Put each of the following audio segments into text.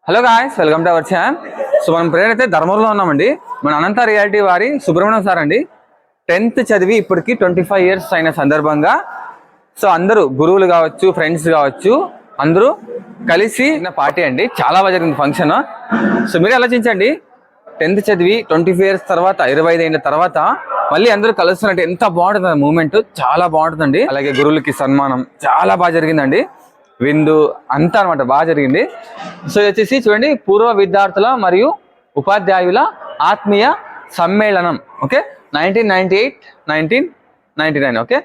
Hello guys, welcome to our channel. So మనం ప్రేరణ అయితే ధర్మంలో ఉన్నామండి. మన అనంత రియాలిటీ వారి సుబ్రహ్మణ్యం సార్ అండి 10th చదివి ఇప్పటికి 25 years అయిన సందర్భంగా సో అందరూ గురువులు కావచ్చు, ఫ్రెండ్స్ కావచ్చు, అందరూ కలిసి పార్టీ అండి. చాలా బాగా జరిగింది ఫంక్షన్. సో మీరు ఆలోచించండి, 10th చదివి 25 years తర్వాత 25 ఏళ్ళ తర్వాత మళ్ళీ అందరూ కలుస్తున్నట్టు ఎంత బాగుంటుంది మూమెంట్. చాలా బాగుంటుందండి. అలాగే గురువులకి సన్మానం చాలా బాగా జరిగిందండి. విందు అంతా అనమాట బాగా జరిగింది. సో ఇది వచ్చేసి చూడండి, పూర్వ విద్యార్థుల మరియు ఉపాధ్యాయుల ఆత్మీయ సమ్మేళనం. ఓకే, 1998-1999. ఓకే,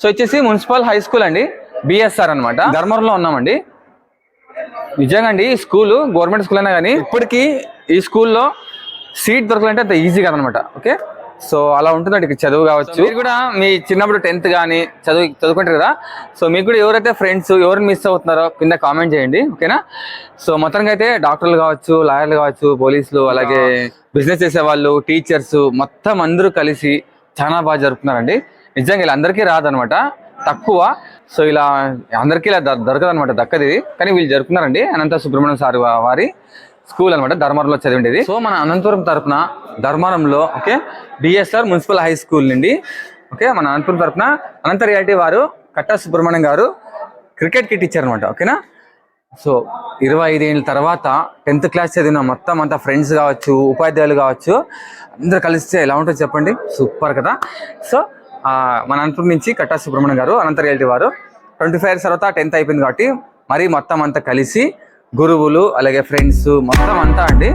సో వచ్చేసి మున్సిపల్ హై స్కూల్ అండి, బిఎస్ఆర్ అనమాట. ధర్మవరంలో ఉన్నామండి. నిజంగా అండి, ఈ స్కూల్ గవర్నమెంట్ స్కూల్ అయినా కానీ ఇప్పటికీ ఈ స్కూల్లో సీట్ దొరకాలంటే అంత ఈజీ కాదనమాట. ఓకే, సో అలా ఉంటుందండి ఇక్కడ చదువు కావచ్చు. మీరు కూడా మీ చిన్నప్పుడు 10th కానీ చదువుకుంటారు కదా. సో మీకు కూడా ఎవరైతే ఫ్రెండ్స్ ఎవరిని మిస్ అవుతున్నారో కింద కామెంట్ చేయండి. ఓకేనా. సో మొత్తంగా అయితే డాక్టర్లు కావచ్చు, లాయర్లు కావచ్చు, పోలీసులు, అలాగే బిజినెస్ చేసేవాళ్ళు, టీచర్స్ మొత్తం అందరూ కలిసి చాలా బాగా జరుపుతున్నారండి. నిజంగా ఇలా అందరికీ రాదనమాట, తక్కువ. సో ఇలా అందరికీ ఇలా దొరకదనమాట, దక్కది. కానీ వీళ్ళు జరుపుకున్నారండి. అనంత సుబ్రహ్మణ్యం సార్ వారి స్కూల్ అనమాట, ధర్మవరంలో చదివిండేది. సో మన అనంతపురం తరఫున ధర్మవరంలో okay BSR municipal high school నుండి ఓకే మన అనంతపురం తరఫున అనంత రియాలిటీ వారు కట్టా సుబ్రహ్మణ్యం గారు క్రికెట్ కిట్ ఇచ్చారనమాట. ఓకేనా. సో 25 ఏళ్ళ తర్వాత 10th క్లాస్ చదివిన మొత్తం అంతా ఫ్రెండ్స్ కావచ్చు, ఉపాధ్యాయులు కావచ్చు, అందరూ కలిస్తే ఎలా ఉంటుంది చెప్పండి, సూపర్ కదా. సో మన అనంతపురం నుంచి కట్టా సుబ్రహ్మణ్యం గారు అనంత రియాలిటీ వారు 25 years తర్వాత 10th అయిపోయింది కాబట్టి మరి మొత్తం అంతా కలిసి గురువులు అలాగే ఫ్రెండ్స్ మొత్తం అంతా అండి.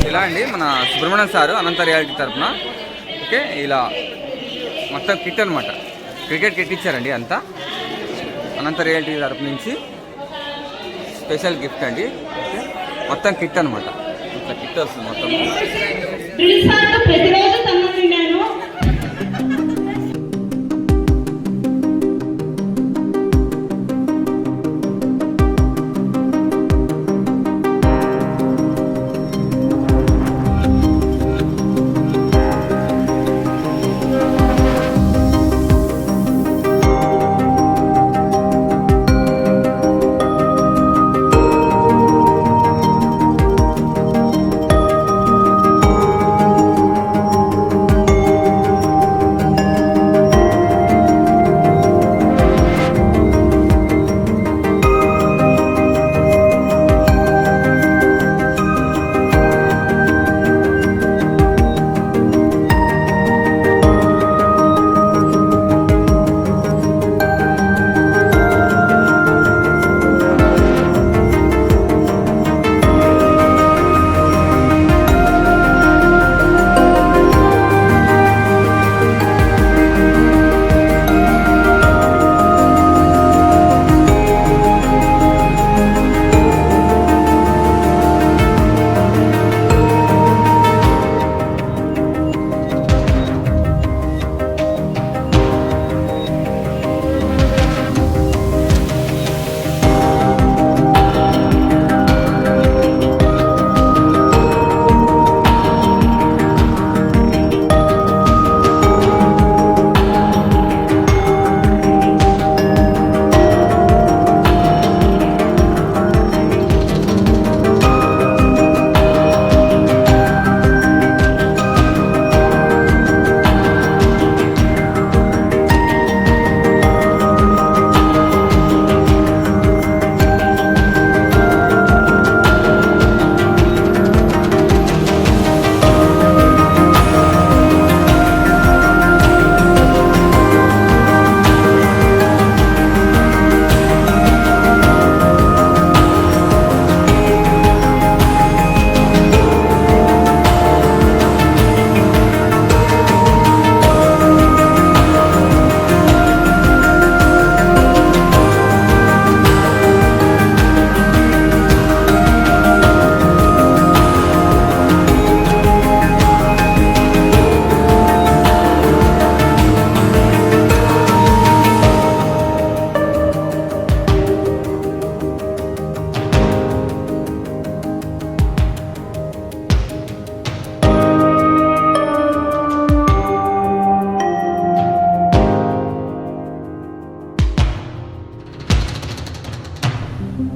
ఇలా అండి మన సుబ్రహ్మణ్యం సారు అనంత రియాలిటీ తరఫున ఓకే ఇలా మొత్తం కిట్ అనమాట, క్రికెట్ కిట్ ఇచ్చారండి. అంతా అనంత రియాలిటీ తరఫు నుంచి స్పెషల్ గిఫ్ట్ అండి. ఓకే మొత్తం కిట్ అనమాట, ఇట్లా కిట్ వస్తుంది మొత్తం.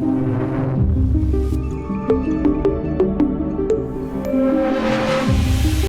Thank you.